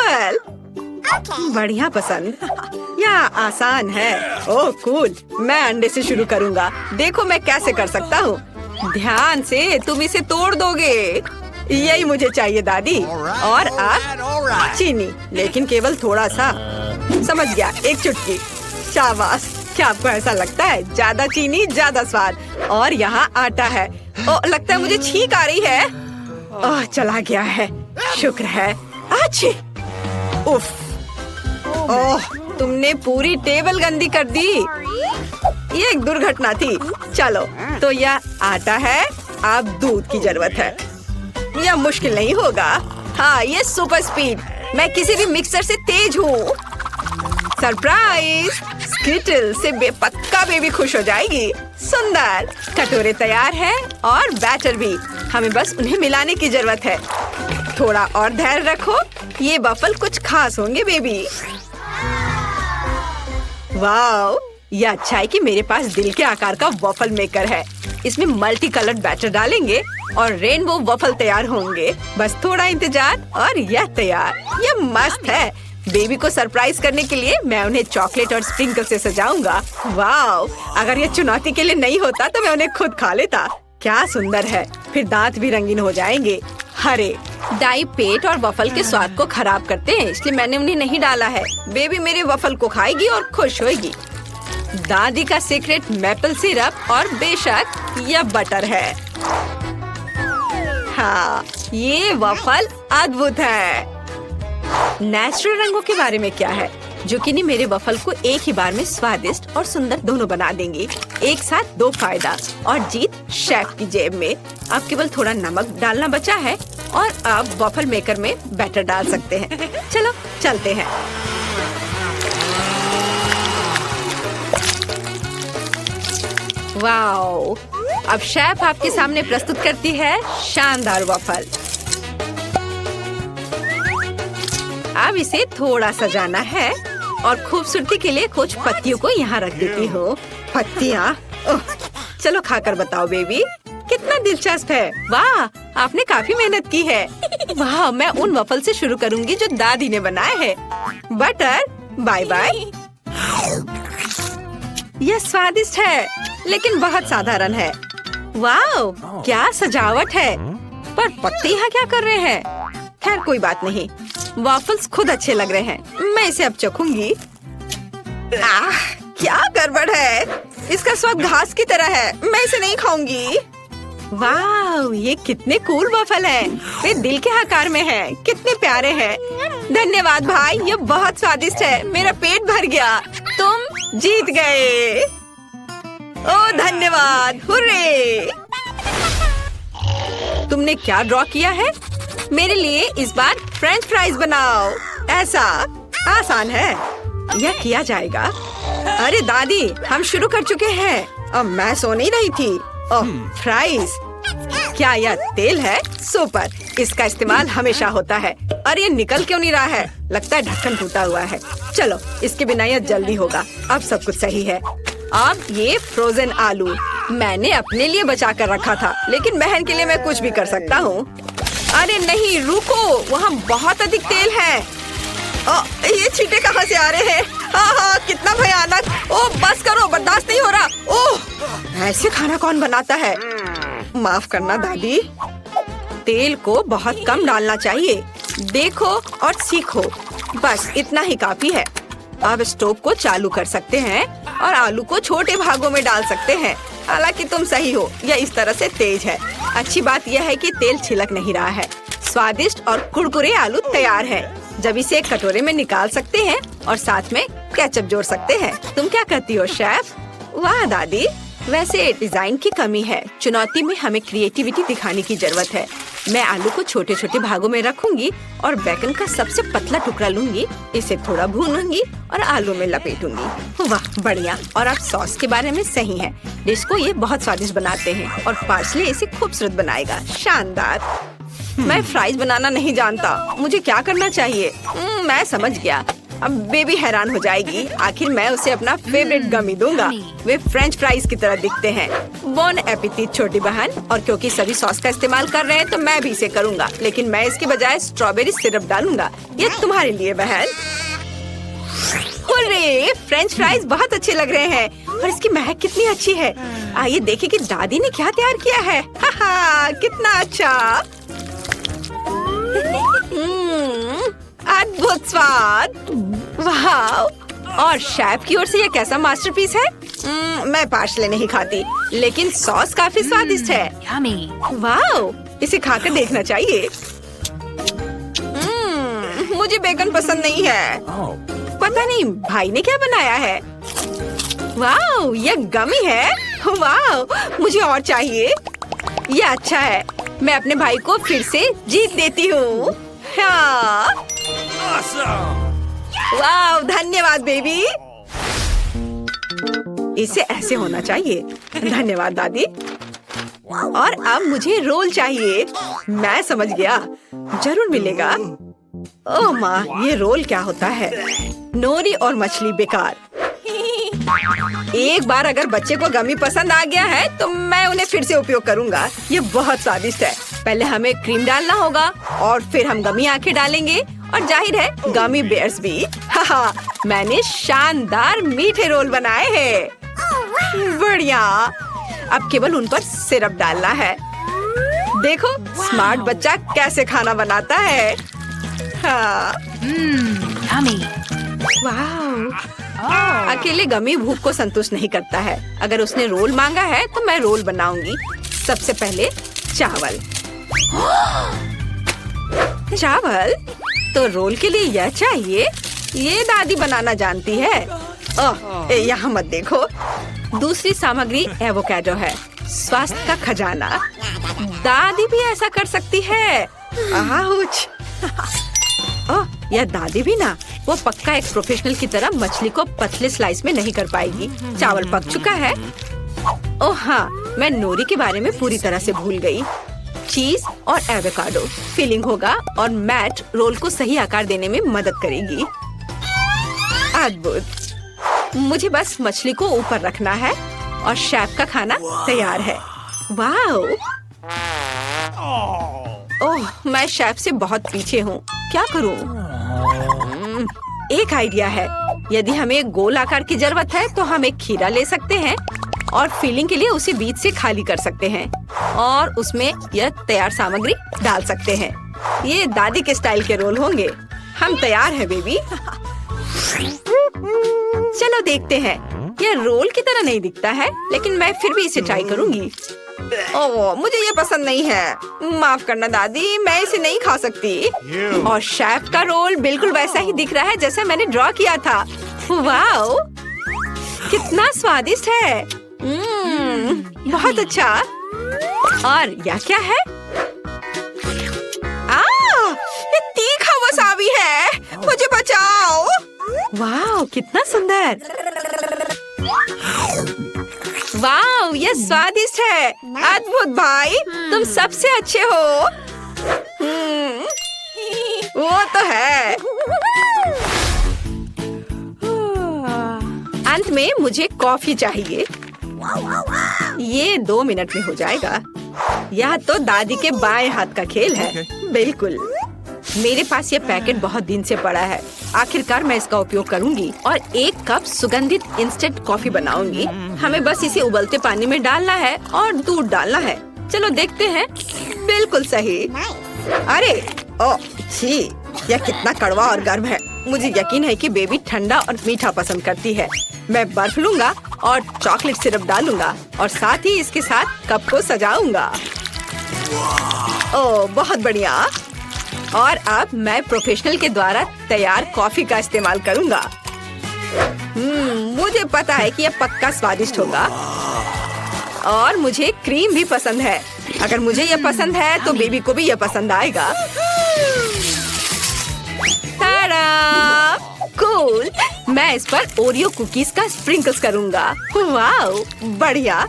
Waffle. बढ़िया पसंद। या आसान है। ओह कूल। मैं अंडे से शुरू करूँगा। देखो मैं कैसे कर सकता हूँ। ध्यान से, तुम इसे तोड़ दोगे। यही मुझे चाहिए दादी। और अब चीनी, लेकिन केवल थोड़ा सा। समझ गया, एक चुटकी। शाबाश। क्या आपको ऐसा लगता है? ज्यादा चीनी ज्यादा स्वाद। और यहाँ आटा है। ओह लगता है मुझे छींक आ रही है। ओह चला गया है। शुक्र है। अच्छी। उफ। ओह तुमने पूरी टेबल गंदी कर दी। ये एक दुर्घटना थी। चलो तो यह आटा है, अब दूध की जरूरत है। यह मुश्किल नहीं होगा। हाँ ये सुपर स्पीड। मैं किसी भी मिक्सर से तेज हूँ। सरप्राइज। स्किटल से पक्का बेबी खुश हो जाएगी। सुंदर। कटोरे तैयार है और बैटर भी। हमें बस उन्हें मिलाने की जरूरत है। थोड़ा और धैर्य रखो। ये वफल कुछ खास होंगे बेबी। वाओ, ये अच्छा है कि मेरे पास दिल के आकार का वफल मेकर है। इसमें मल्टी कलर्ड बैटर डालेंगे और रेनबो वफल तैयार होंगे। बस थोड़ा इंतजार और यह तैयार। यह मस्त है। बेबी को सरप्राइज करने के लिए मैं उन्हें चॉकलेट और स्प्रिंकल से सजाऊंगा। वाओ, अगर यह चुनौती के लिए नहीं होता तो मैं उन्हें खुद खा लेता। क्या सुंदर है। फिर दांत भी रंगीन हो जाएंगे। हरे डाई पेट और वफल के स्वाद को खराब करते हैं, इसलिए मैंने उन्हें नहीं डाला है। बेबी मेरे वफल को खाएगी और खुश होएगी। दादी का सीक्रेट मैपल सिरप और बेशक यह बटर है। हाँ ये वफल अद्भुत है। नेचुरल रंगों के बारे में क्या है? जुकीनी मेरे वफल को एक ही बार में स्वादिष्ट और सुंदर दोनों बना देंगी। एक साथ दो फायदा और जीत शेफ की जेब में। अब केवल थोड़ा नमक डालना बचा है और अब वफल मेकर में बैटर डाल सकते हैं। चलो चलते हैं। वाओ, अब शेफ आपके सामने प्रस्तुत करती है शानदार वफल। अब इसे थोड़ा सजाना है और खूबसूरती के लिए कुछ पत्तियों को यहाँ रख देती हूँ। पत्तियाँ? ओह, चलो खाकर बताओ बेबी, कितना दिलचस्प है। वाह, आपने काफी मेहनत की है। वाह, मैं उन वफल से शुरू करूँगी जो दादी ने बनाए हैं। Butter, bye bye. यह स्वादिष्ट है, लेकिन बहुत साधारण है। वाह, क्या सजावट है। पर पत्ते यहाँ क्या कर रहे हैं? खैर कोई बात नहीं, वॉफल्स खुद अच्छे लग रहे हैं। मैं इसे अब चखूंगी। क्या गड़बड़ है। इसका स्वाद घास की तरह है। मैं इसे नहीं खाऊंगी। वाह, ये कितने कूल वॉफल हैं। वे दिल के आकार में हैं। कितने प्यारे हैं। धन्यवाद भाई, ये बहुत स्वादिष्ट है। मेरा पेट भर गया। तुम जीत गए। ओह धन्यवाद। हुर्रे। तुमने क्या ड्रॉ किया है? मेरे लिए इस बार फ्रेंच फ्राइज बनाओ। ऐसा आसान है। यह किया जाएगा। अरे दादी, हम शुरू कर चुके हैं। अब मैं सो नहीं रही थी। ओह फ्राइज। क्या यह तेल है? सुपर। इसका इस्तेमाल हमेशा होता है। और ये निकल क्यों नहीं रहा है? लगता है ढक्कन टूटा हुआ है। चलो, इसके बिना यह जल्दी होगा। अब सब कुछ सही है। अब ये फ्रोजन आलू मैंने अपने लिए बचा कर रखा था, लेकिन बहन के लिए मैं कुछ भी कर सकता हूँ। अरे नहीं, रुको, वहाँ बहुत अधिक तेल है। ये छींटे कहाँ से आ रहे हैं? कितना भयानक। ओह बस करो, बर्दाश्त नहीं हो रहा। ओह, ऐसे खाना कौन बनाता है? माफ करना दादी। तेल को बहुत कम डालना चाहिए। देखो और सीखो। बस इतना ही काफी है। अब स्टोव को चालू कर सकते हैं और आलू को छोटे भागों में डाल सकते हैं। हालांकि तुम सही हो, यह इस तरह से तेज है। अच्छी बात यह है कि तेल छिलक नहीं रहा है। स्वादिष्ट और कुरकुरे आलू तैयार है। जब इसे एक कटोरे में निकाल सकते हैं और साथ में केचप जोड़ सकते हैं। तुम क्या कहती हो शेफ? वाह दादी, वैसे डिजाइन की कमी है। चुनौती में हमें क्रिएटिविटी दिखाने की जरूरत है। मैं आलू को छोटे छोटे भागों में रखूंगी और बेकन का सबसे पतला टुकड़ा लूंगी। इसे थोड़ा भूनूंगी और आलू में लपेटूंगी। वाह बढ़िया। और आप सॉस के बारे में सही हैं। डिश को ये बहुत स्वादिष्ट बनाते हैं और पार्सले इसे खूबसूरत बनाएगा। शानदार। मैं फ्राइज बनाना नहीं जानता। मुझे क्या करना चाहिए? मैं समझ गया। अब बेबी हैरान हो जाएगी। आखिर मैं उसे अपना फेवरेट गमी दूंगा। वे फ्रेंच फ्राइज की तरह दिखते हैं। बोन एपिटीट छोटी बहन। और क्योंकि सभी सॉस का इस्तेमाल कर रहे हैं तो मैं भी इसे करूंगा, लेकिन मैं इसके बजाय स्ट्रॉबेरी सिरप डालूंगा। ये तुम्हारे लिए बहन। हुर्रे! फ्रेंच फ्राइज बहुत अच्छे लग रहे हैं और इसकी महक कितनी अच्छी है। आइए देखें कि दादी ने क्या तैयार किया है। हा कितना अच्छा। अद्भुत स्वाद। वाह! और शेफ की ओर से ये कैसा मास्टरपीस है। मैं पार्सले नहीं खाती, लेकिन सॉस काफी स्वादिष्ट है। वाह! इसे खाकर देखना चाहिए। मुझे बेकन पसंद नहीं है। पता नहीं भाई ने क्या बनाया है। वाह! ये गमी है। वाह! मुझे और चाहिए। ये अच्छा है। मैं अपने भाई को फिर से जीत देती हूँ। हाँ। वाह! धन्यवाद बेबी। इसे ऐसे होना चाहिए। धन्यवाद दादी। और अब मुझे रोल चाहिए। मैं समझ गया, जरूर मिलेगा। ओह माँ, ये रोल क्या होता है। नोरी और मछली बेकार। एक बार अगर बच्चे को गमी पसंद आ गया है तो मैं उन्हें फिर से उपयोग करूंगा। ये बहुत स्वादिष्ट है। पहले हमें क्रीम डालना होगा और फिर हम गमी आंखें डालेंगे और जाहिर है गमी बेयर्स भी। हाँ, मैंने शानदार मीठे रोल बनाए हैं। बढ़िया। अब केवल उन पर सिरप डालना है। देखो स्मार्ट बच्चा कैसे खाना बनाता है। हाँ। अकेले गमी भूख को संतुष्ट नहीं करता है। अगर उसने रोल मांगा है तो मैं रोल बनाऊंगी। सबसे पहले चावल। चावल तो रोल के लिए यह चाहिए। ये दादी बनाना जानती है। ओह, यहाँ मत देखो। दूसरी सामग्री एवोकाडो है, स्वास्थ्य का खजाना। दादी भी ऐसा कर सकती है। आउच। ओह, यह दादी भी ना। वो पक्का एक प्रोफेशनल की तरह मछली को पतले स्लाइस में नहीं कर पाएगी। चावल पक चुका है। ओह हाँ, मैं नोरी के बारे में पूरी तरह से भूल गई। चीज और एवोकाडो फिलिंग होगा और मैट रोल को सही आकार देने में मदद करेगी। अद्भुत। मुझे बस मछली को ऊपर रखना है और शेफ का खाना तैयार है। वाह! ओह, मैं शेफ से बहुत पीछे हूँ। क्या करूँ? एक आइडिया है। यदि हमें गोल आकार की जरूरत है तो हम एक खीरा ले सकते हैं और फिलिंग के लिए उसे बीच से खाली कर सकते हैं और उसमें यह तैयार सामग्री डाल सकते हैं। ये दादी के स्टाइल के रोल होंगे। हम तैयार हैं बेबी। चलो देखते हैं। यह रोल की तरह नहीं दिखता है, लेकिन मैं फिर भी इसे ट्राई करूंगी। ओह, मुझे ये पसंद नहीं है। माफ करना दादी, मैं इसे नहीं खा सकती। और शेफ का रोल बिल्कुल वैसा ही दिख रहा है जैसा मैंने ड्रॉ किया था। वाओ, कितना स्वादिष्ट है। बहुत अच्छा। और यह क्या है? ये तीखा वसाबी है। मुझे बचाओ। वाओ, कितना सुंदर। वाओ, ये स्वादिष्ट है। अद्भुत भाई, तुम सबसे अच्छे हो। वो तो है। अंत में मुझे कॉफी चाहिए। ये 2 मिनट में हो जाएगा। यह तो दादी के बाएं हाथ का खेल है। बिल्कुल। मेरे पास ये पैकेट बहुत दिन से पड़ा है। आखिरकार मैं इसका उपयोग करूंगी और 1 कप सुगंधित इंस्टेंट कॉफी बनाऊंगी। हमें बस इसे उबलते पानी में डालना है और दूध डालना है। चलो देखते हैं। बिल्कुल सही। अरे ओह छी, यह कितना कड़वा और गर्म है। मुझे यकीन है कि बेबी ठंडा और मीठा पसंद करती है। मैं बर्फ लूंगा और चॉकलेट सिरप डालूंगा और साथ ही इसके साथ कप को सजाऊंगा। ओह बहुत बढ़िया। और अब मैं प्रोफेशनल के द्वारा तैयार कॉफी का इस्तेमाल करूंगा। मुझे पता है कि यह पक्का स्वादिष्ट होगा। और मुझे क्रीम भी पसंद है। अगर मुझे यह पसंद है तो बेबी को भी यह पसंद आएगा। तारा! कूल! मैं इस पर ओरियो कुकीज का स्प्रिंकल्स करूंगा। वाओ, बढ़िया।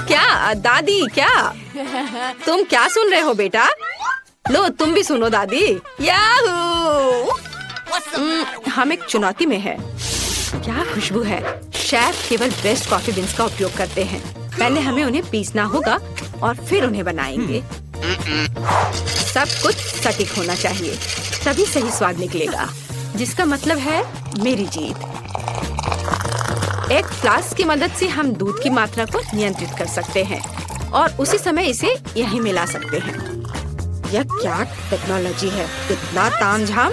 क्या दादी, क्या तुम क्या सुन रहे हो बेटा? लो तुम भी सुनो दादी। याहू! हम एक चुनौती में है। क्या खुशबू है। शेफ केवल बेस्ट कॉफी बीन्स का उपयोग करते हैं। पहले हमें उन्हें पीसना होगा और फिर उन्हें बनाएंगे। सब कुछ सटीक होना चाहिए, तभी सही स्वाद निकलेगा, जिसका मतलब है मेरी जीत। एक फ्लास्क की मदद से हम दूध की मात्रा को नियंत्रित कर सकते हैं और उसी समय इसे यहीं मिला सकते हैं। यह क्या टेक्नोलॉजी है, इतना तामझाम।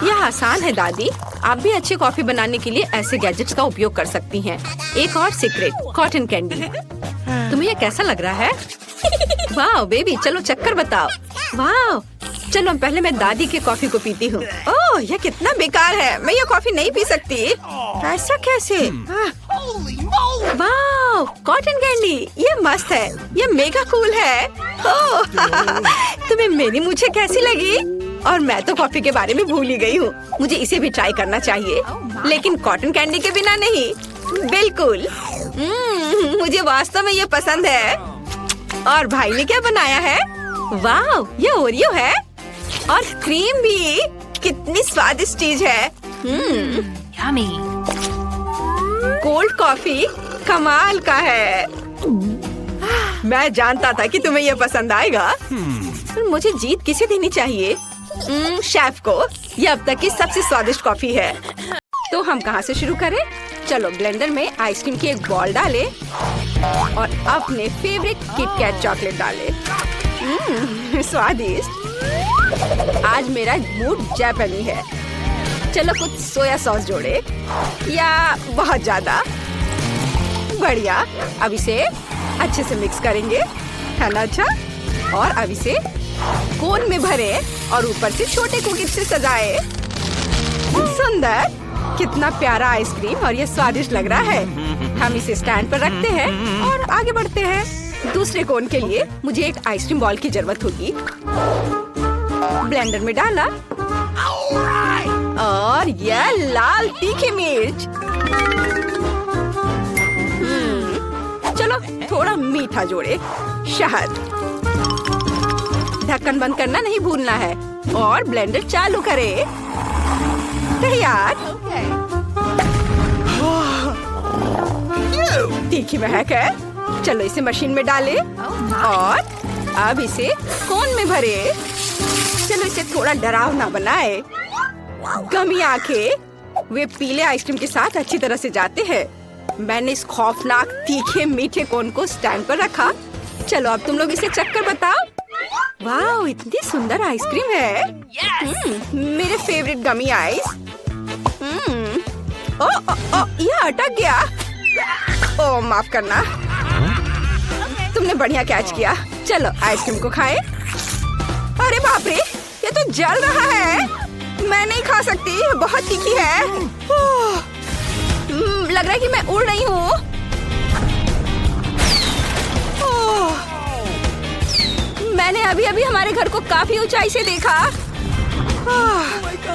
यह आसान है दादी। आप भी अच्छी कॉफी बनाने के लिए ऐसे गैजेट्स का उपयोग कर सकती हैं। एक और सीक्रेट, कॉटन कैंडी। तुम्हें यह कैसा लग रहा है? वाह बेबी, चलो चक्कर बताओ। वाह, चलो पहले मैं दादी के कॉफी को पीती हूँ। ओह, यह कितना बेकार है। मैं ये कॉफी नहीं पी सकती। ऐसा कैसे? वाह, कॉटन कैंडी, ये मस्त है। ये मेगा कूल है। ओह, तुम्हें मेरी मूछें कैसी लगी? और मैं तो कॉफी के बारे में भूल ही गई हूँ। मुझे इसे भी ट्राई करना चाहिए, लेकिन कॉटन कैंडी के बिना नहीं। बिल्कुल। मुझे वास्तव में ये पसंद है। और भाई ने क्या बनाया है? वाह, ये ओरियो है और क्रीम भी। कितनी स्वादिष्ट चीज है। Yummy. कोल्ड कॉफी कमाल का है। मैं जानता था कि तुम्हें यह पसंद आएगा। मुझे जीत किसे देनी चाहिए? शेफ को। यह अब तक की सबसे स्वादिष्ट कॉफी है। तो हम कहाँ से शुरू करें? चलो ब्लेंडर में आइसक्रीम की एक बॉल डालें और अपने फेवरेट किटकैट चॉकलेट डालें। स्वादिष्ट। आज मेरा मूड जापानी है। चलो कुछ सोया सॉस जोड़े, या बहुत ज्यादा। बढ़िया। अब इसे अच्छे से मिक्स करेंगे, है ना? अच्छा। और अब इसे कोन में भरें और ऊपर से छोटे कुकीज से सजाएं। सुंदर। कितना प्यारा आइसक्रीम और ये स्वादिष्ट लग रहा है। हम इसे स्टैंड पर रखते हैं और आगे बढ़ते हैं। दूसरे कोन के लिए मुझे एक आइसक्रीम बॉल की जरूरत होगी। ब्लेंडर में डाला और यह लाल तीखी मिर्च। चलो थोड़ा मीठा जोड़े। शहद। ढक्कन बंद करना नहीं भूलना है और ब्लेंडर चालू करें। तैयार। तीखी महक है। चलो इसे मशीन में डालें और अब इसे कोन में भरें। चलो इसे थोड़ा डरावना बनाए। गमी आंखें वे पीले आइसक्रीम के साथ अच्छी तरह से जाते हैं। मैंने इस खौफनाक तीखे मीठे कोन को स्टैंड पर रखा। चलो अब तुम लोग इसे चक्कर बताओ। वाह, इतनी सुंदर आइसक्रीम है। मेरे फेवरेट गमी आइस। ये अटक गया। ओह माफ करना। तुमने बढ़िया कैच किया। चलो आइसक्रीम को खाएं। अरे बाप रे, ये तो जल रहा है। मैं नहीं खा सकती, बहुत तीखी है। लग रहा है कि मैं उड़ रही हूँ। मैंने अभी अभी हमारे घर को काफी ऊंचाई से देखा।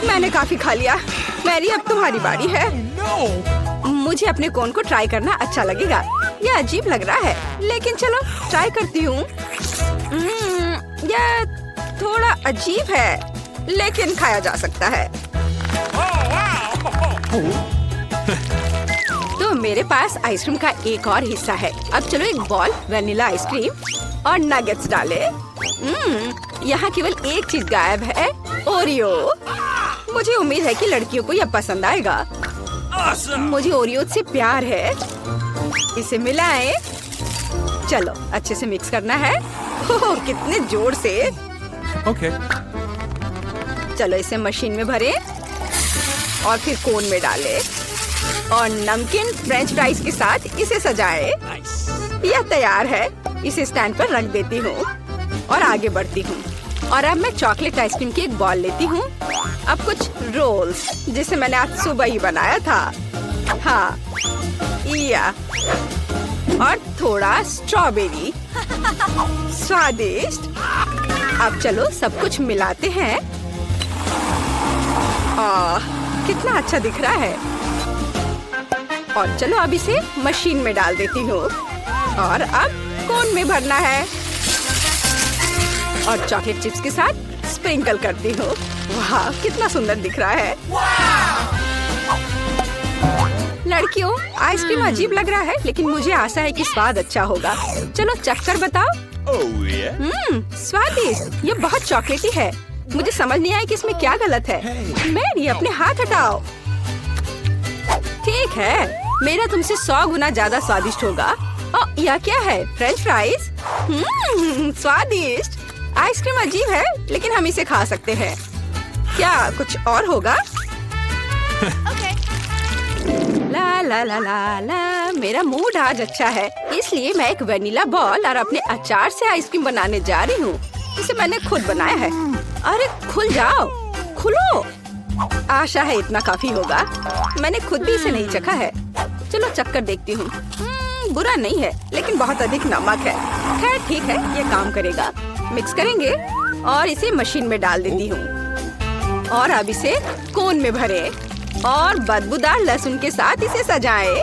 मैंने काफी खा लिया। मैरी, अब तुम्हारी बारी है। मुझे अपने कोन को ट्राई करना अच्छा लगेगा। यह अजीब लग रहा है, लेकिन चलो ट्राई करती हूँ। यह थोड़ा अजीब है, लेकिन खाया जा सकता है। तो मेरे पास आइसक्रीम का एक और हिस्सा है। अब चलो एक बॉल वनीला आइसक्रीम और नगेट्स डाले। यहाँ केवल एक चीज गायब है, ओरियो। मुझे उम्मीद है कि लड़कियों को यह पसंद आएगा। मुझे ओरियो से प्यार है। इसे मिलाएं। चलो अच्छे से मिक्स करना है। ओह, कितने जोर से। Okay. चलो इसे मशीन में भरें और फिर कोन में डालें और नमकीन फ्रेंच फ्राइज के साथ इसे सजाएं। यह तैयार है। इसे स्टैंड पर रख देती हूँ और आगे बढ़ती हूँ। और अब मैं चॉकलेट आइसक्रीम की एक बॉल लेती हूँ। अब कुछ रोल्स, जिसे मैंने आज सुबह ही बनाया था। हाँ, या और थोड़ा स्ट्रॉबेरी। स्वादिष्ट। अब चलो सब कुछ मिलाते हैं। कितना अच्छा दिख रहा है। और चलो अब इसे मशीन में डाल देती हूँ और अब कोन में भरना है और चॉकलेट चिप्स के साथ स्प्रिंकल करती हूँ। वाह, कितना सुंदर दिख रहा है। लड़कियों, आइसक्रीम अजीब लग रहा है, लेकिन मुझे आशा है कि स्वाद अच्छा होगा। चलो चखकर बताओ। स्वादिष्ट। ये बहुत चॉकलेटी है। मुझे समझ नहीं आया कि इसमें क्या गलत है। मैरी, अपने हाथ हटाओ। ठीक है, मेरा तुमसे 100 गुना ज्यादा स्वादिष्ट होगा। यह क्या है? French fries. स्वादिष्ट। आइसक्रीम अजीब है, लेकिन हम इसे खा सकते हैं। क्या कुछ और होगा? ला ला ला ला ला, मेरा मूड आज अच्छा है, इसलिए मैं एक वेनिला बॉल और अपने अचार से आइसक्रीम बनाने जा रही हूँ। इसे मैंने खुद बनाया है। अरे खुल जाओ, खुलो। आशा है इतना काफी होगा। मैंने खुद भी इसे नहीं चखा है। चलो चखकर देखती हूँ। बुरा नहीं है, लेकिन बहुत अधिक नमक है। खैर ठीक है, ये काम करेगा। मिक्स करेंगे और इसे मशीन में डाल देती हूँ। और अब इसे कोन में भरे और बदबूदार लहसुन के साथ इसे सजाएं।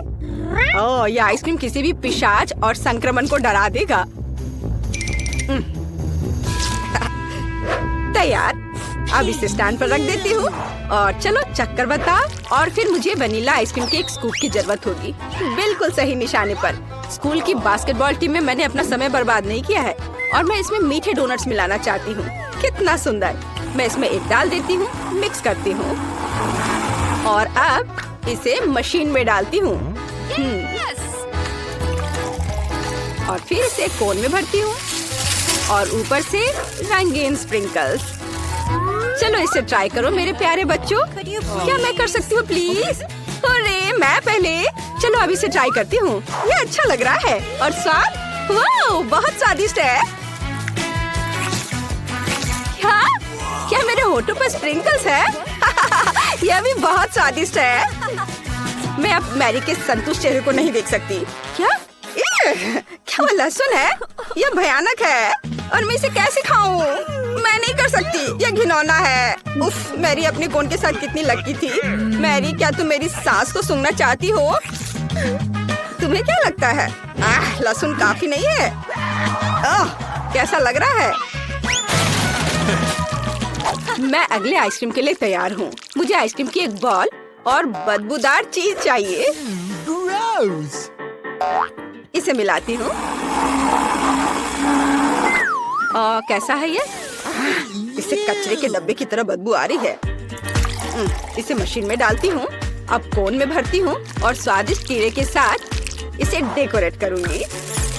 ओह, यह आइसक्रीम किसी भी पिशाच और संक्रमण को डरा देगा। तैयार। अब इसे स्टैंड पर रख देती हूँ और चलो चक्कर बताओ। और फिर मुझे वनीला आइसक्रीम के एक स्कूप की जरूरत होगी। बिल्कुल सही निशाने पर। स्कूल की बास्केटबॉल टीम में मैंने अपना समय बर्बाद नहीं किया है और मैं इसमें मीठे डोनट्स मिलाना चाहती हूँ। कितना सुंदर। मैं इसमें एक डाल देती हूँ, मिक्स करती हूँ और अब इसे मशीन में डालती हूँ। और फिर इसे कोन में भरती हूँ और ऊपर से रंगीन स्प्रिंकल्स। चलो इसे ट्राई करो मेरे प्यारे बच्चों। क्या मैं कर सकती हूँ प्लीज? अरे मैं पहले। चलो अब इसे ट्राई करती हूँ। ये अच्छा लग रहा है और स्वाद, वाह, बहुत स्वादिष्ट है। क्या मेरे होठों पर स्प्रिंकल्स है? यह भी बहुत स्वादिष्ट है। मैं अब मैरी के संतुष्ट चेहरे को नहीं देख सकती। क्या वो लहसुन है? यह भयानक है और मैं इसे कैसे खाऊं? मैं नहीं कर सकती, यह घिनौना है। उफ, मैरी अपने कोन के साथ कितनी लकी थी। मैरी, क्या तुम मेरी सांस को सूंघना चाहती हो? तुम्हें क्या लगता है? लहसुन काफी नहीं है? कैसा लग रहा है? मैं अगले आइसक्रीम के लिए तैयार हूँ। मुझे आइसक्रीम की एक बॉल और बदबूदार चीज चाहिए। इसे मिलाती हूँ। कैसा है ये? इसे कचरे के डब्बे की तरह बदबू आ रही है। इसे मशीन में डालती हूँ। अब कोन में भरती हूँ और स्वादिष्ट कीड़े के साथ इसे डेकोरेट करूँगी।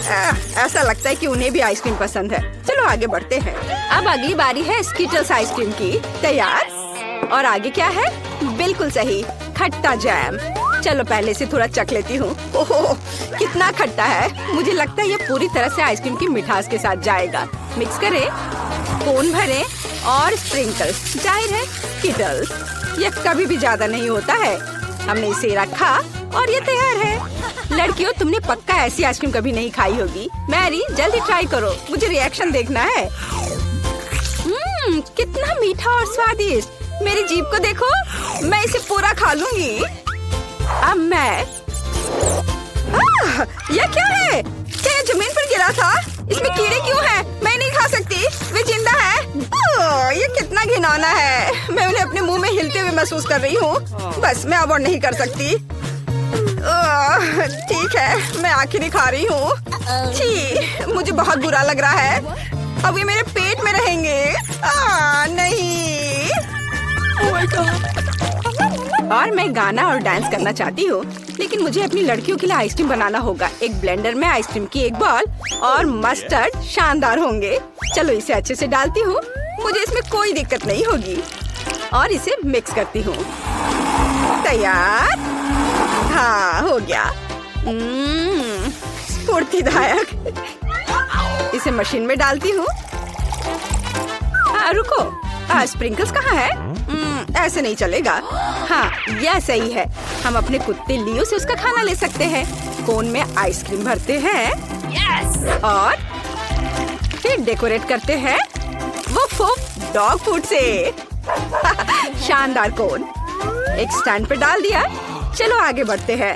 ऐसा लगता है कि उन्हें भी आइसक्रीम पसंद है। चलो आगे बढ़ते हैं। अब अगली बारी है स्कीटल्स आइसक्रीम की। तैयार? और आगे क्या है? बिल्कुल सही, खट्टा जैम। चलो पहले से थोड़ा चख लेती हूँ। ओह, कितना खट्टा है। मुझे लगता है ये पूरी तरह से आइसक्रीम की मिठास के साथ जाएगा। मिक्स करें, कोन भरें और स्प्रिंकल्स। जाहिर है स्कीटल्स। ये कभी भी ज्यादा नहीं होता है। हमने इसे रखा और ये तैयार है। लड़कियों, तुमने पक्का ऐसी आइसक्रीम कभी नहीं खाई होगी। मैरी, जल्दी ट्राई करो, मुझे रिएक्शन देखना है। कितना मीठा और स्वादिष्ट। मेरी जीभ को देखो, मैं इसे पूरा खा लूंगी। अब मैं यह क्या है? क्या ये जमीन पर गिरा था? इसमें कीड़े क्यों हैं? मैं नहीं खा सकती, वे जिंदा है। ये कितना घिनौना है। मैं उन्हें अपने मुंह में हिलते हुए महसूस कर रही हूँ। बस मैं अब और नहीं कर सकती। ठीक है, मैं आखिर ही खा रही हूँ। छी, मुझे बहुत बुरा लग रहा है। अब ये मेरे पेट में रहेंगे। नहीं। और मैं गाना और डांस करना चाहती हूँ, लेकिन मुझे अपनी लड़कियों के लिए आइसक्रीम बनाना होगा। एक ब्लेंडर में आइसक्रीम की एक बॉल और मस्टर्ड शानदार होंगे। चलो इसे अच्छे से डालती हूँ। मुझे इसमें कोई दिक्कत नहीं होगी। और इसे मिक्स करती हूँ। तैयार? हाँ, हो गया। स्फूर्तिदायक। इसे मशीन में डालती हूँ। रुको, स्प्रिंकल्स कहाँ है? ऐसे नहीं चलेगा। हाँ, यह सही है। हम अपने कुत्ते लियो से उसका खाना ले सकते हैं। कोन में आइसक्रीम भरते हैं। yes! और फिर डेकोरेट करते हैं वो डॉग फूड से। शानदार कोन। एक स्टैंड पे डाल दिया। चलो आगे बढ़ते हैं।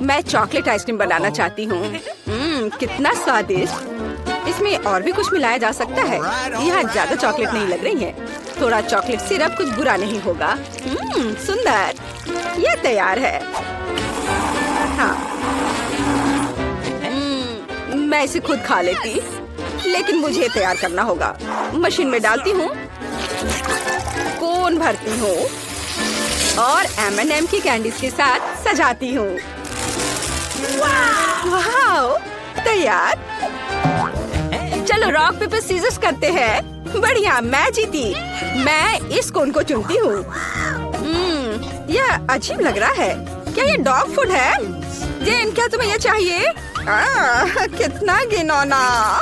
मैं चॉकलेट आइसक्रीम बनाना चाहती हूँ। कितना स्वादिष्ट। इसमें और भी कुछ मिलाया जा सकता है। यहाँ ज्यादा चॉकलेट नहीं लग रही है। थोड़ा चॉकलेट सिरप कुछ बुरा नहीं होगा। सुंदर, ये तैयार है। हाँ, मैं इसे खुद खा लेती, लेकिन मुझे तैयार करना होगा। मशीन में डालती हूँ, कोन भरती हूँ और M&M की कैंडीज के साथ सजाती हूँ। वाह, तैयार। चलो रॉक पेपर सीजर्स करते हैं। बढ़िया, मैं जीती। मैं इस कोन को चुनती हूँ। यह अजीब लग रहा है। क्या ये डॉग फूड है? जेन, क्या तुम्हें ये चाहिए? कितना घिनौना।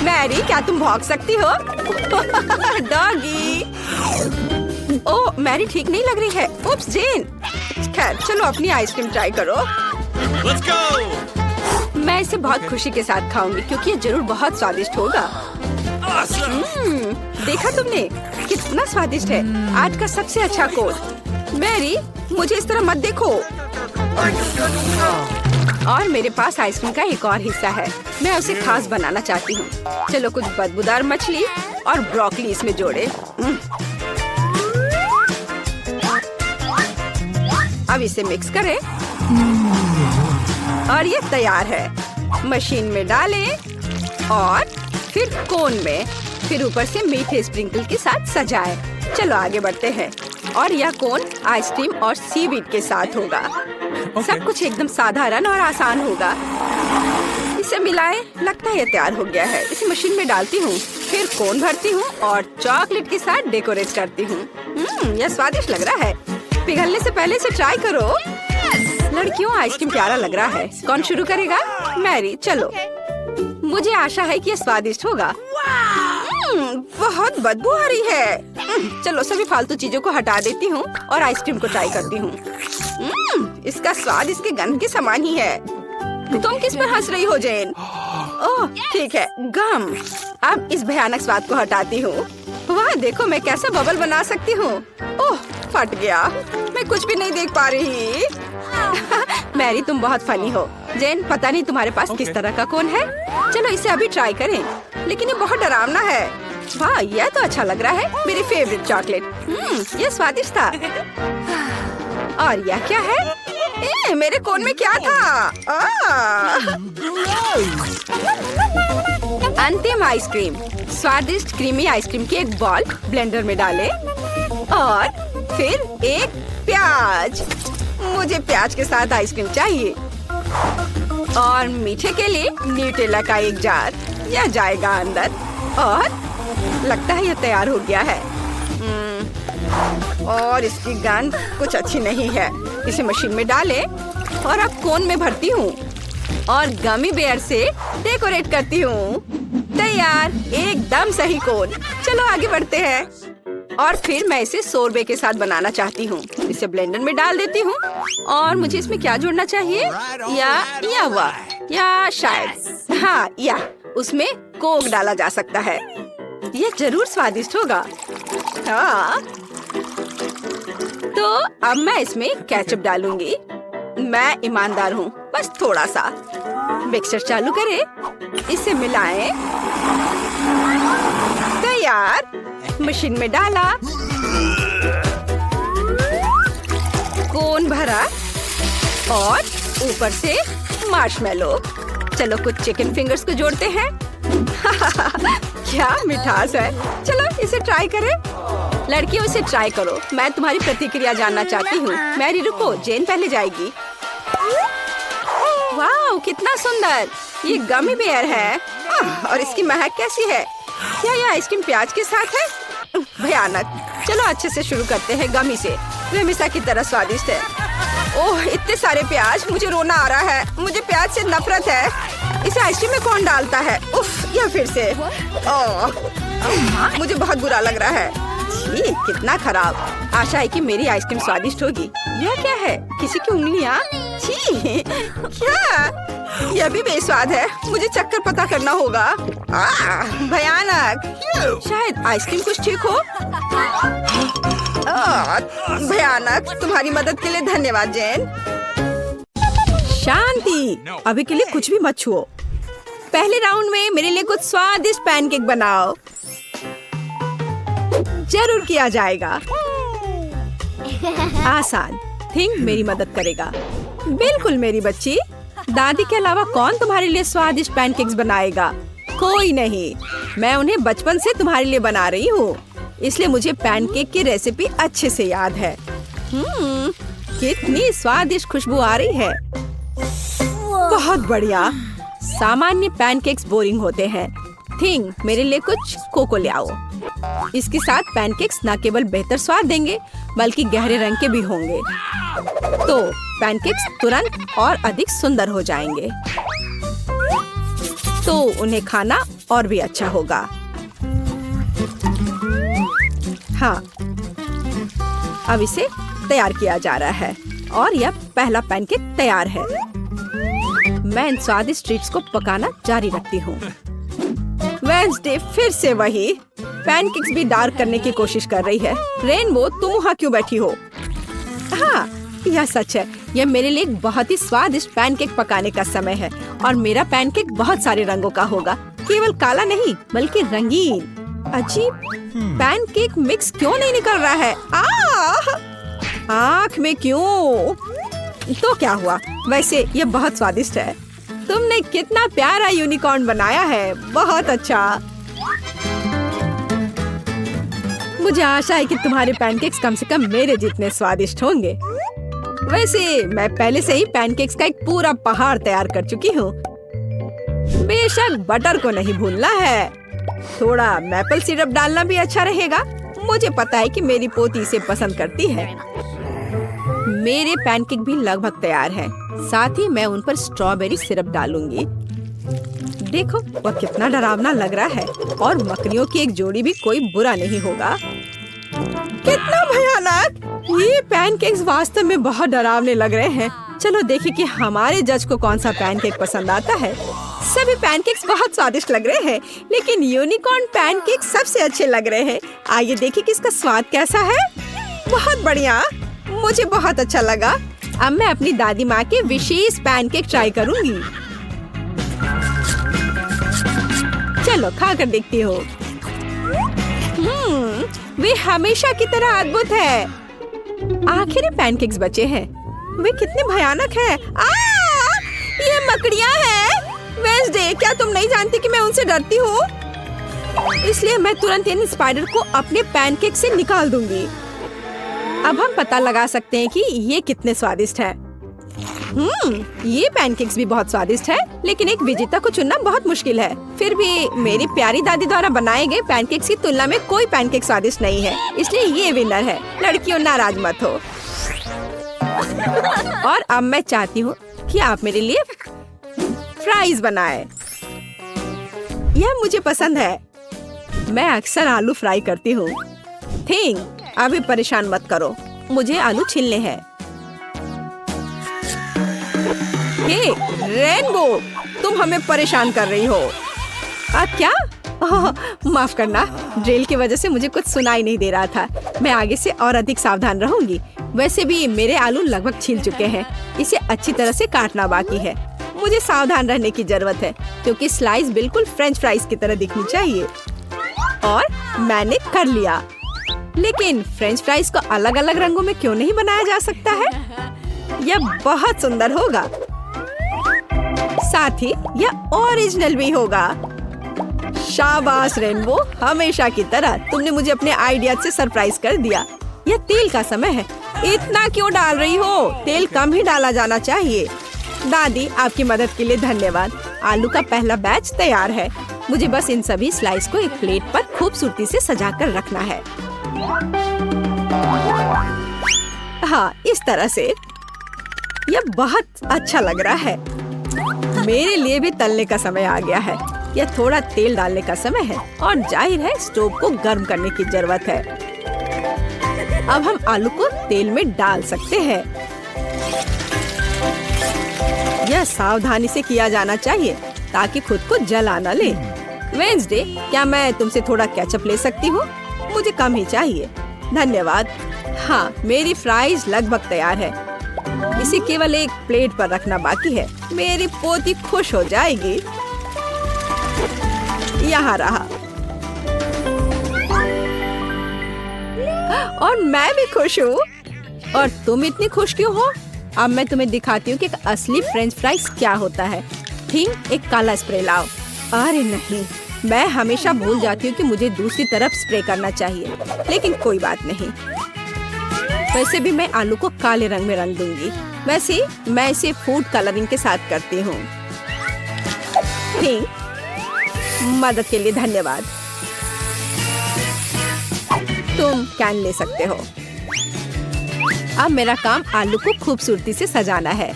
मैरी, क्या तुम भौंक सकती हो? डॉगी। ओह, मैरी ठीक नहीं लग रही है। उप्स, जेन। खैर, चलो अपनी आइसक्रीम ट्राई करो। Let's go! मैं इसे बहुत खुशी के साथ खाऊंगी क्योंकि ये जरूर बहुत स्वादिष्ट होगा। देखा तुमने कितना स्वादिष्ट है। आज का सबसे अच्छा कोन। मैरी, मुझे इस तरह मत देखो। और मेरे पास आइसक्रीम का एक और हिस्सा है। मैं उसे खास बनाना चाहती हूँ। चलो कुछ बदबूदार मछली और ब्रोकली इसमें जोड़े। अब इसे मिक्स करें और ये तैयार है। मशीन में डालें और फिर कोन में, फिर ऊपर से मीठे स्प्रिंकल के साथ सजाएं। चलो आगे बढ़ते हैं। और यह कोन आइसक्रीम और सीवीड के साथ होगा। सब कुछ एकदम साधारण और आसान होगा। इसे मिलाएं। लगता है ये तैयार हो गया है। इसे मशीन में डालती हूँ, फिर कोन भरती हूँ और चॉकलेट के साथ डेकोरेट करती हूँ। यह स्वादिष्ट लग रहा है। पिघलने से पहले इसे ट्राई करो। लड़कियों, आइसक्रीम प्यारा लग रहा है। कौन शुरू करेगा? मैरी, चलो। मुझे आशा है कि यह स्वादिष्ट होगा। बहुत बदबू आ रही है। चलो सभी फालतू चीजों को हटा देती हूँ और आइसक्रीम को ट्राई करती हूँ। इसका स्वाद इसके गंध के समान ही है। तुम किस पर हंस रही हो, जेन? ओह, ठीक है, गम। अब इस भयानक स्वाद को हटाती हूँ। वाह, देखो मैं कैसा बबल बना सकती हूँ। ओह, फट गया। मैं कुछ भी नहीं देख पा रही। मैरी, तुम बहुत फनी हो। जेन, पता नहीं तुम्हारे पास किस तरह का कोन है। चलो इसे अभी ट्राई करें, लेकिन ये बहुत डरावना है। वाह, यह तो अच्छा लग रहा है। मेरी फेवरेट चॉकलेट। ये स्वादिष्ट था। और यह क्या है? मेरे कोन में क्या था? अंतिम आइसक्रीम। स्वादिष्ट क्रीमी आइसक्रीम की एक बॉल ब्लेंडर में डालें और फिर एक प्याज। मुझे प्याज के साथ आइसक्रीम चाहिए। और मीठे के लिए न्यूटेला का एक जार। यह जाएगा अंदर और लगता है यह तैयार हो गया है। और इसकी गंध कुछ अच्छी नहीं है। इसे मशीन में डालें और अब कोन में भरती हूँ और गमी बेयर से डेकोरेट करती हूँ। तैयार, एकदम सही कोन। चलो आगे बढ़ते हैं। और फिर मैं इसे सोरबे के साथ बनाना चाहती हूँ। इसे ब्लेंडर में डाल देती हूँ और मुझे इसमें क्या जोड़ना चाहिए? या शायद हाँ, या उसमें कोक डाला जा सकता है। ये जरूर स्वादिष्ट होगा। हाँ, तो अब मैं इसमें केचप डालूंगी। मैं ईमानदार हूँ, बस थोड़ा सा। मिक्सर चालू करें, इसे मिलाएं। तैयार। मशीन में डाला, कोन भरा और ऊपर से मार्शमेलो। चलो कुछ चिकन फिंगर्स को जोड़ते हैं। क्या मिठास है। चलो इसे ट्राई करें। लड़कियों, इसे ट्राई करो। मैं तुम्हारी प्रतिक्रिया जानना चाहती हूँ। मैरी, रुको, जेन पहले जाएगी। वाह, कितना सुंदर। ये गमी बेयर है। और इसकी महक कैसी है? क्या यह आइसक्रीम प्याज के साथ है? भयानक। चलो अच्छे से शुरू करते हैं गमी से। वे हमेशा की तरह स्वादिष्ट है। ओह, इतने सारे प्याज, मुझे रोना आ रहा है। मुझे प्याज से नफरत है। इसे आइसक्रीम में कौन डालता है? उफ, यह फिर से। ओह, मुझे बहुत बुरा लग रहा है। छी, कितना खराब। आशा है कि मेरी आइसक्रीम स्वादिष्ट होगी। यह क्या है? किसी की उंगलियाँ? छी, क्या? यह भी बेस्वाद है। मुझे चक्कर पता करना होगा। भयानक। शायद आइसक्रीम कुछ ठीक हो। भयानक। तुम्हारी मदद के लिए धन्यवाद, जेन। शांति, अभी के लिए कुछ भी मत छुओ। पहले राउंड में मेरे लिए कुछ स्वादिष्ट पैनकेक बनाओ। जरूर किया जाएगा। आसान, थिंक मेरी मदद करेगा। बिल्कुल मेरी बच्ची। दादी के अलावा कौन तुम्हारे लिए स्वादिष्ट पैनकेक्स बनाएगा? कोई नहीं। मैं उन्हें बचपन से तुम्हारे लिए बना रही हूँ, इसलिए मुझे पैनकेक की रेसिपी अच्छे से याद है। कितनी स्वादिष्ट खुशबू आ रही है। बहुत बढ़िया। सामान्य पैनकेक्स बोरिंग होते हैं। थिंक मेरे लिए कुछ कोको ले आओ। इसके साथ पैनकेक्स न केवल बेहतर स्वाद देंगे बल्कि गहरे रंग के भी होंगे, तो पैनकेक्स तुरंत और अधिक सुंदर हो जाएंगे, तो उन्हें खाना और भी अच्छा होगा। हाँ, अब इसे तैयार किया जा रहा है और यह पहला पैनकेक तैयार है। मैं इन स्वादिष्ट ट्रीट्स को पकाना जारी रखती हूँ। वेडनेसडे फिर से वही पैनकेक्स भी डार्क करने की कोशिश कर रही है। रेनबो, तुम वहाँ क्यों बैठी हो? हाँ, यह सच है। यह मेरे लिए एक बहुत ही स्वादिष्ट पैनकेक पकाने का समय है और मेरा पैनकेक बहुत सारे रंगों का होगा, केवल काला नहीं बल्कि रंगीन। अजीब, पैनकेक मिक्स क्यों नहीं निकल रहा है? आँख में क्यों? तो क्या हुआ? वैसे यह बहुत स्वादिष्ट है। तुमने कितना प्यारा यूनिकॉर्न बनाया है, बहुत अच्छा। मुझे आशा है कि तुम्हारे पैनकेक्स कम से कम मेरे जितने स्वादिष्ट होंगे। वैसे मैं पहले से ही पैनकेक्स का एक पूरा पहाड़ तैयार कर चुकी हूँ। बेशक बटर को नहीं भूलना है। थोड़ा मैपल सिरप डालना भी अच्छा रहेगा। मुझे पता है कि मेरी पोती इसे पसंद करती है। मेरे पैनकेक भी लगभग तैयार हैं। साथ ही मैं उन पर स्ट्रॉबेरी सिरप डालूंगी। देखो, वह कितना डरावना लग रहा है और मकड़ियों की एक जोड़ी भी कोई बुरा नहीं होगा। कितना भयानक! ये पैनकेक्स वास्तव में बहुत डरावने लग रहे हैं। चलो देखें कि हमारे जज को कौन सा पैनकेक पसंद आता है। सभी पैनकेक्स बहुत स्वादिष्ट लग रहे हैं, लेकिन यूनिकॉर्न पैनकेक सबसे अच्छे लग रहे हैं। आइए देखें कि इसका स्वाद कैसा है। बहुत बढ़िया, मुझे बहुत अच्छा लगा। अब मैं अपनी दादी माँ के विशेष पैनकेक ट्राई करूंगी। चलो खाकर देखती हो। वे हमेशा की तरह अद्भुत है। आखिर पैनकेक्स बचे हैं। वे कितने भयानक हैं। ये मकड़ियाँ हैं। वेडनेसडे, क्या तुम नहीं जानती कि मैं उनसे डरती हूँ? इसलिए मैं तुरंत इन स्पाइडर को अपने पैनकेक से निकाल दूंगी। अब हम पता लगा सकते हैं कि ये कितने स्वादिष्ट हैं। ये पैनकेक्स भी बहुत स्वादिष्ट है, लेकिन एक विजेता को चुनना बहुत मुश्किल है। फिर भी मेरी प्यारी दादी द्वारा बनाए गए पैनकेक्स की तुलना में कोई पैनकेक स्वादिष्ट नहीं है, इसलिए ये विनर है। लड़कियों, नाराज मत हो। और अब मैं चाहती हूँ कि आप मेरे लिए फ्राइज बनाएं। यह मुझे पसंद है। मैं अक्सर आलू फ्राई करती हूँ। थिंक, अभी परेशान मत करो, मुझे आलू छीलने हैं। हे रेनबो, तुम हमें परेशान कर रही हो। क्या? माफ करना, ड्रिल की वजह से मुझे कुछ सुनाई नहीं दे रहा था। मैं आगे से और अधिक सावधान रहूंगी। वैसे भी मेरे आलू लगभग छिल चुके हैं। इसे अच्छी तरह से काटना बाकी है। मुझे सावधान रहने की जरूरत है क्योंकि स्लाइस बिल्कुल फ्रेंच फ्राइज की तरह दिखनी चाहिए। और मैंने कर लिया। लेकिन फ्रेंच फ्राइज को अलग अलग रंगों में क्यों नहीं बनाया जा सकता है? यह बहुत सुंदर होगा। साथ ही यह ओरिजिनल भी होगा। शाबाश रेनबो, हमेशा की तरह तुमने मुझे अपने आइडिया से सरप्राइज कर दिया। यह तेल का समय है। इतना क्यों डाल रही हो? तेल कम ही डाला जाना चाहिए। दादी, आपकी मदद के लिए धन्यवाद। आलू का पहला बैच तैयार है। मुझे बस इन सभी स्लाइस को एक प्लेट पर खूबसूरती से सजाकर रखना है। हाँ, इस तरह से। यह बहुत अच्छा लग रहा है। मेरे लिए भी तलने का समय आ गया है। यह थोड़ा तेल डालने का समय है और जाहिर है स्टोव को गर्म करने की जरूरत है। अब हम आलू को तेल में डाल सकते हैं। यह सावधानी से किया जाना चाहिए ताकि खुद को जला न ले। वेडनेसडे, क्या मैं तुमसे थोड़ा केचप ले सकती हूँ? मुझे कम ही चाहिए। धन्यवाद। हाँ, मेरी फ्राइज लगभग तैयार है। इसे केवल एक प्लेट पर रखना बाकी है। मेरी पोती खुश हो जाएगी। यहाँ रहा। और मैं भी खुश हूँ। और तुम इतनी खुश क्यों हो? अब मैं तुम्हें दिखाती हूँ कि एक असली फ्रेंच फ्राइज क्या होता है। ठीक, एक काला स्प्रे लाओ। अरे नहीं, मैं हमेशा भूल जाती हूँ कि मुझे दूसरी तरफ स्प्रे करना चाहिए, लेकिन कोई बात नहीं। वैसे भी मैं आलू को काले रंग में रंग दूंगी। वैसे मैं इसे फूड कलरिंग के साथ करती हूँ। ठीक, मदद के लिए धन्यवाद। तुम कैन ले सकते हो। अब मेरा काम आलू को खूबसूरती से सजाना है।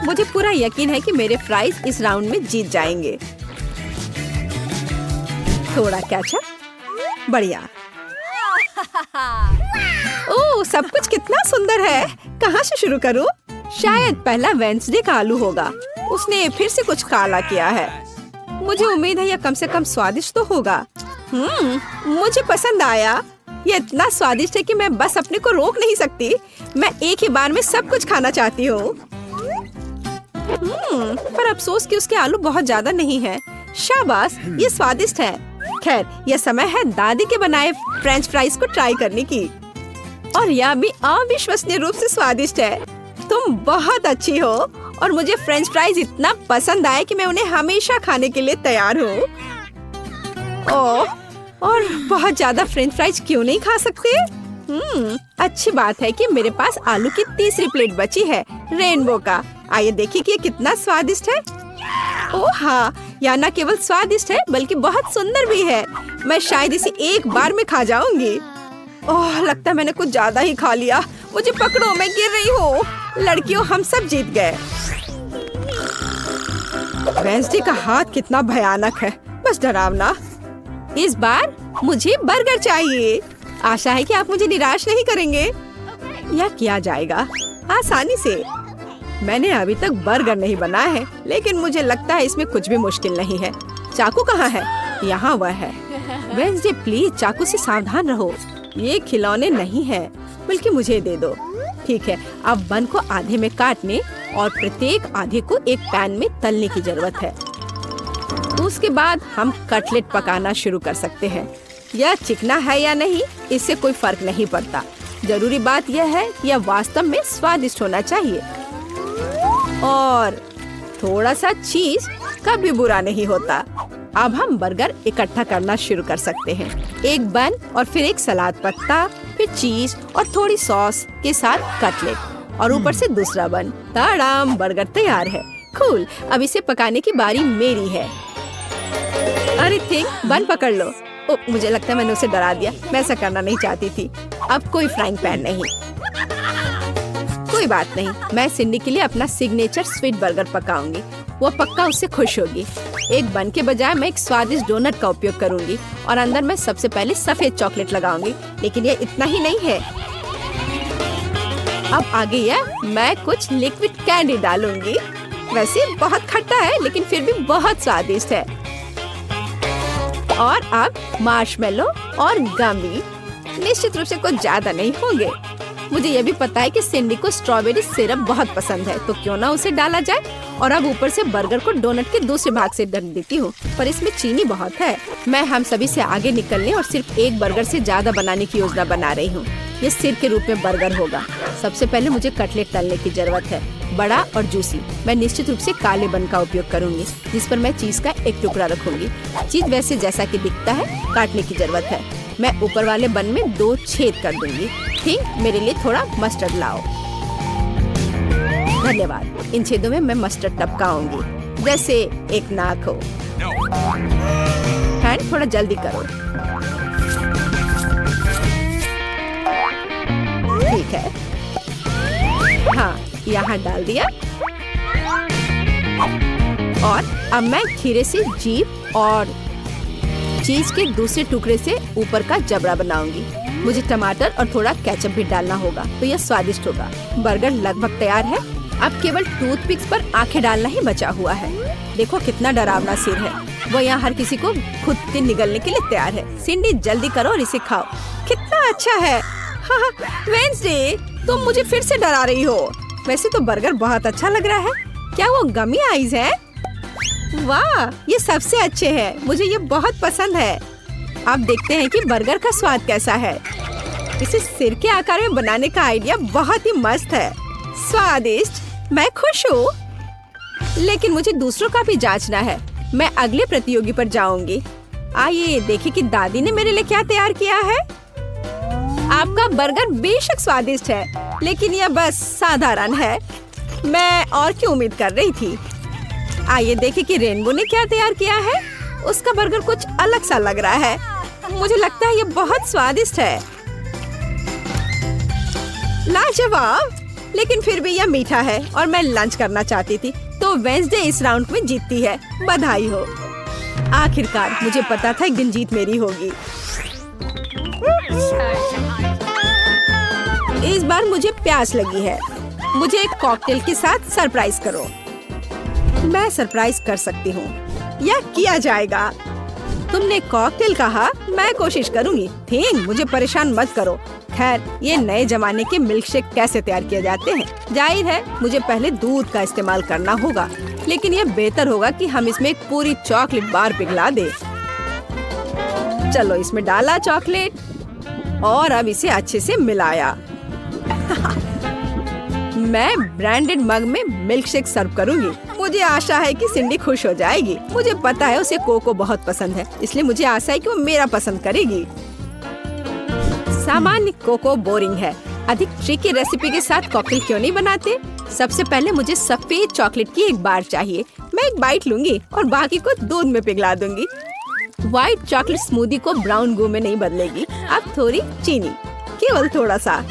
मुझे पूरा यकीन है कि मेरे फ्राइज इस राउंड में जीत जाएंगे। थोड़ा केचप, बढ़िया। ओह, सब कुछ कितना सुंदर है। कहाँ से शुरू करूँ? शायद पहला वेंसडे का आलू होगा। उसने फिर से कुछ काला किया है। मुझे उम्मीद है यह कम से कम स्वादिष्ट तो होगा। मुझे पसंद आया। ये इतना स्वादिष्ट है कि मैं बस अपने को रोक नहीं सकती। मैं एक ही बार में सब कुछ खाना चाहती हूँ। पर अफसोस कि उसके आलू बहुत ज्यादा नहीं है। शाबाश, ये स्वादिष्ट है। खैर, यह समय है दादी के बनाए फ्रेंच फ्राइज को ट्राई करने की। और यह भी अविश्वसनीय रूप से स्वादिष्ट है। तुम बहुत अच्छी हो और मुझे फ्रेंच फ्राइज इतना पसंद आए कि मैं उन्हें हमेशा खाने के लिए तैयार हूँ। ओह, और बहुत ज्यादा फ्रेंच फ्राइज क्यों नहीं खा सकते? अच्छी बात है कि मेरे पास आलू की तीसरी प्लेट बची है, रेनबो का। आइए देखिए कि ये कितना स्वादिष्ट है। ओह हाँ, यह न केवल स्वादिष्ट है बल्कि बहुत सुंदर भी है। मैं शायद इसे एक बार में खा जाऊंगी। ओह, लगता है मैंने कुछ ज्यादा ही खा लिया। मुझे पकड़ो, मैं गिर रही हूँ। लड़कियों, हम सब जीत गए। वेंसडे का हाथ कितना भयानक है, बस डरावना। इस बार मुझे बर्गर चाहिए। आशा है कि आप मुझे निराश नहीं करेंगे। यह किया जाएगा आसानी से। मैंने अभी तक बर्गर नहीं बनाया है, लेकिन मुझे लगता है इसमें कुछ भी मुश्किल नहीं है। चाकू कहाँ है? यहाँ वह है। वेंसडे, प्लीज चाकू से सावधान रहो। ये खिलौने नहीं है, बल्कि मुझे दे दो। ठीक है, अब बन को आधे में काटने और प्रत्येक आधे को एक पैन में तलने की जरूरत है। उसके बाद हम कटलेट पकाना शुरू कर सकते हैं। यह चिकना है या नहीं, इससे कोई फर्क नहीं पड़ता। जरूरी बात यह है कि यह वास्तव में स्वादिष्ट होना चाहिए। और थोड़ा सा चीज कभी बुरा नहीं होता। अब हम बर्गर इकट्ठा करना शुरू कर सकते हैं। एक बन और फिर एक सलाद पत्ता, फिर चीज और थोड़ी सॉस के साथ कटलेट और ऊपर से दूसरा बन। ताड़ाम, बर्गर तैयार है। कूल, अब इसे पकाने की बारी मेरी है। अरे थिंक, बन पकड़ लो। ओ, मुझे लगता है मैंने उसे डरा दिया। मैं ऐसा करना नहीं चाहती थी। अब कोई फ्राइंग पैन नहीं। कोई बात नहीं, मैं सिंडी के लिए अपना सिग्नेचर स्वीट बर्गर पकाऊंगी। वो पक्का उससे खुश होगी। एक बन के बजाय मैं एक स्वादिष्ट डोनट का उपयोग करूंगी और अंदर मैं सबसे पहले सफेद चॉकलेट लगाऊंगी। लेकिन ये इतना ही नहीं है। अब आगे यह मैं कुछ लिक्विड कैंडी डालूंगी। वैसे बहुत खट्टा है, लेकिन फिर भी बहुत स्वादिष्ट है। और अब मार्शमेलो और गमी। निश्चित रूप से कुछ ज्यादा नहीं होंगे। मुझे यह भी पता है कि सिंडी को स्ट्रॉबेरी सिरप बहुत पसंद है, तो क्यों ना उसे डाला जाए। और अब ऊपर से बर्गर को डोनट के दूसरे भाग से ढक देती हूँ, पर इसमें चीनी बहुत है। मैं हम सभी से आगे निकलने और सिर्फ एक बर्गर से ज्यादा बनाने की योजना बना रही हूँ। ये सिर के रूप में बर्गर होगा। सबसे पहले मुझे कटलेट तलने की जरूरत है, बड़ा और जूसी। मैं निश्चित रूप से काले बन का उपयोग करूंगी, जिस पर मैं चीज का एक टुकड़ा रखूंगी। चीज वैसे जैसा कि दिखता है काटने की जरूरत है। मैं ऊपर वाले बन में 2 छेद कर दूंगी। ठीक, मेरे लिए थोड़ा मस्टर्ड लाओ। धन्यवाद। इन छेदों में मैं मस्टर्ड टपकाऊंगी, जैसे एक नाक हो। हैंड, थोड़ा जल्दी करो। ठीक है, हाँ, यहाँ डाल दिया। और अब मैं खीरे से जीभ और चीज के दूसरे टुकड़े से ऊपर का जबड़ा बनाऊंगी। मुझे टमाटर और थोड़ा केचप भी डालना होगा, तो यह स्वादिष्ट होगा। बर्गर लगभग तैयार है। अब केवल टूथपिक्स पर आंखें डालना ही बचा हुआ है। देखो कितना डरावना सिर है। वो यहाँ हर किसी को खुद से निगलने के लिए तैयार है। सिंडी, जल्दी करो और इसे खाओ। कितना अच्छा है। हाँ, वेंसडे, तुम मुझे फिर से डरा रही हो। वैसे तो बर्गर बहुत अच्छा लग रहा है। क्या वो गमी आइज है? वाह, ये सबसे अच्छे हैं। मुझे ये बहुत पसंद है। अब देखते हैं कि बर्गर का स्वाद कैसा है। इसे सिर के आकार में बनाने का आइडिया बहुत ही मस्त है। स्वादिष्ट, मैं खुश हूँ। लेकिन मुझे दूसरों का भी जांचना है। मैं अगले प्रतियोगी पर जाऊंगी। आइए देखें कि दादी ने मेरे लिए क्या तैयार किया है। आपका बर्गर बेशक स्वादिष्ट है, लेकिन यह बस साधारण है। मैं और क्या उम्मीद कर रही थी। आइए देखें कि रेनबो ने क्या तैयार किया है। उसका बर्गर कुछ अलग सा लग रहा है। मुझे लगता है ये बहुत स्वादिष्ट है। लाजवाब, लेकिन फिर भी यह मीठा है और मैं लंच करना चाहती थी, तो वेंसडे इस राउंड में जीतती है। बधाई हो। आखिरकार मुझे पता था एक दिन जीत मेरी होगी। इस बार मुझे प्यास लगी है। मुझे एक कॉकटेल के साथ सरप्राइज करो। मैं सरप्राइज कर सकती हूँ। यह किया जाएगा। तुमने कॉकटेल कहा, मैं कोशिश करूँगी। थिंग, मुझे परेशान मत करो। खैर, ये नए जमाने के मिल्कशेक कैसे तैयार किए जाते हैं? जाहिर है मुझे पहले दूध का इस्तेमाल करना होगा, लेकिन यह बेहतर होगा कि हम इसमें एक पूरी चॉकलेट बार पिघला दे। चलो, इसमें डाला चॉकलेट और अब इसे अच्छे से मिलाया। मैं ब्रांडेड मग में मिल्कशेक सर्व करूंगी। मुझे आशा है कि सिंडी खुश हो जाएगी। मुझे पता है उसे कोको बहुत पसंद है, इसलिए मुझे आशा है कि वो मेरा पसंद करेगी। सामान्य कोको बोरिंग है। अधिक ट्रिकी रेसिपी के साथ कॉकटेल क्यों नहीं बनाते? सबसे पहले मुझे सफेद चॉकलेट की एक बार चाहिए। मैं एक बाइट लूंगी और बाकी को दूध में पिघला दूंगी। व्हाइट चॉकलेट स्मूदी को ब्राउन गू में नहीं बदलेगी। अब थोड़ी चीनी, केवल थोड़ा सा।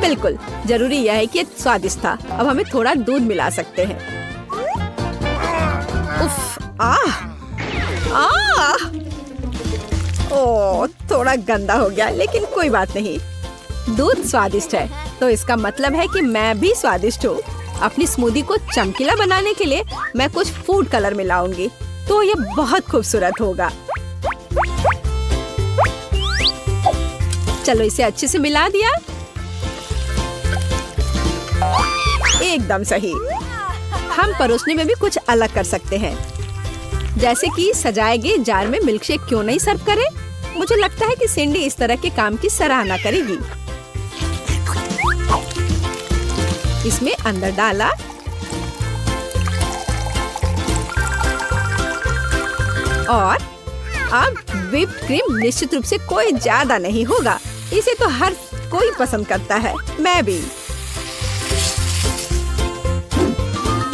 बिल्कुल, जरूरी यह है कि ये स्वादिष्ट था। अब हमें थोड़ा दूध मिला सकते हैं। उफ, ओह, थोड़ा गंदा हो गया, लेकिन कोई बात नहीं। दूध स्वादिष्ट है, तो इसका मतलब है कि मैं भी स्वादिष्ट हूँ। अपनी स्मूदी को चमकीला बनाने के लिए मैं कुछ फूड कलर मिलाऊंगी, तो ये बहुत खूबसूरत होगा। चलो, इसे अच्छे से मिला दिया। एकदम सही। हम परोसने में भी कुछ अलग कर सकते हैं, जैसे कि सजाए गए जार में मिल्कशेक क्यों नहीं सर्व करें? मुझे लगता है कि सिंडी इस तरह के काम की सराहना करेगी। इसमें अंदर डाला और अब व्हिप्ड क्रीम निश्चित रूप से कोई ज्यादा नहीं होगा। इसे तो हर कोई पसंद करता है, मैं भी।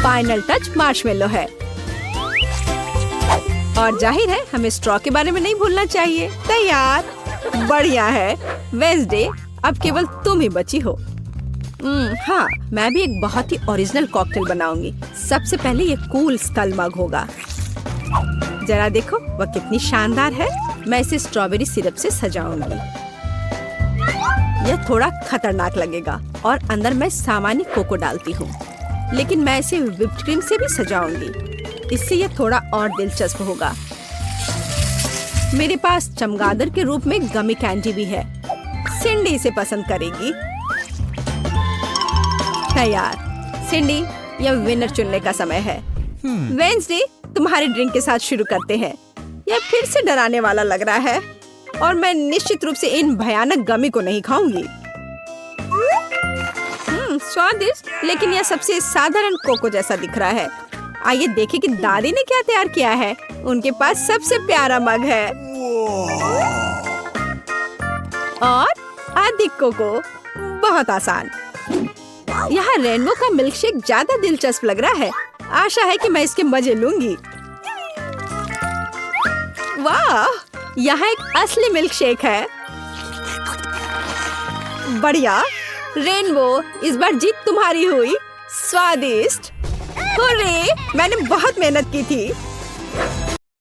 फाइनल टच मार्शमेलो है और जाहिर है हमें स्ट्रॉ के बारे में नहीं भूलना चाहिए। तैयार, बढ़िया है। वेंसडे, अब केवल तुम ही बची हो। हाँ, मैं भी एक बहुत ही ओरिजिनल कॉकटेल बनाऊंगी। सबसे पहले ये कूल स्कल मग होगा। जरा देखो वह कितनी शानदार है। मैं इसे स्ट्रॉबेरी सिरप से सजाऊंगी। यह थोड़ा खतरनाक लगेगा और अंदर मैं सामान्य कोको डालती हूँ, लेकिन मैं इसे व्हिप्ड क्रीम से भी सजाऊंगी। इससे यह थोड़ा और दिलचस्प होगा। मेरे पास चमगादड़ के रूप में गमी कैंडी भी है। सिंडी इसे पसंद करेगी। तैयार। सिंडी, यह विनर चुनने का समय है। वेंसडे, तुम्हारे ड्रिंक के साथ शुरू करते हैं। यह फिर से डराने वाला लग रहा है और मैं निश्चित रूप से इन भयानक गमी को नहीं खाऊंगी। स्वादिष्ट, लेकिन यह सबसे साधारण कोको जैसा दिख रहा है। आइए देखें कि दादी ने क्या तैयार किया है। उनके पास सबसे प्यारा मग है और अधिक कोको। बहुत आसान। यहाँ रेनबो का मिल्कशेक ज्यादा दिलचस्प लग रहा है। आशा है कि मैं इसके मजे लूंगी। वाह, यहाँ एक असली मिल्कशेक है। बढ़िया। रेनबो, इस बार जीत तुम्हारी हुई। स्वादिष्ट। हुर्रे, मैंने बहुत मेहनत की थी।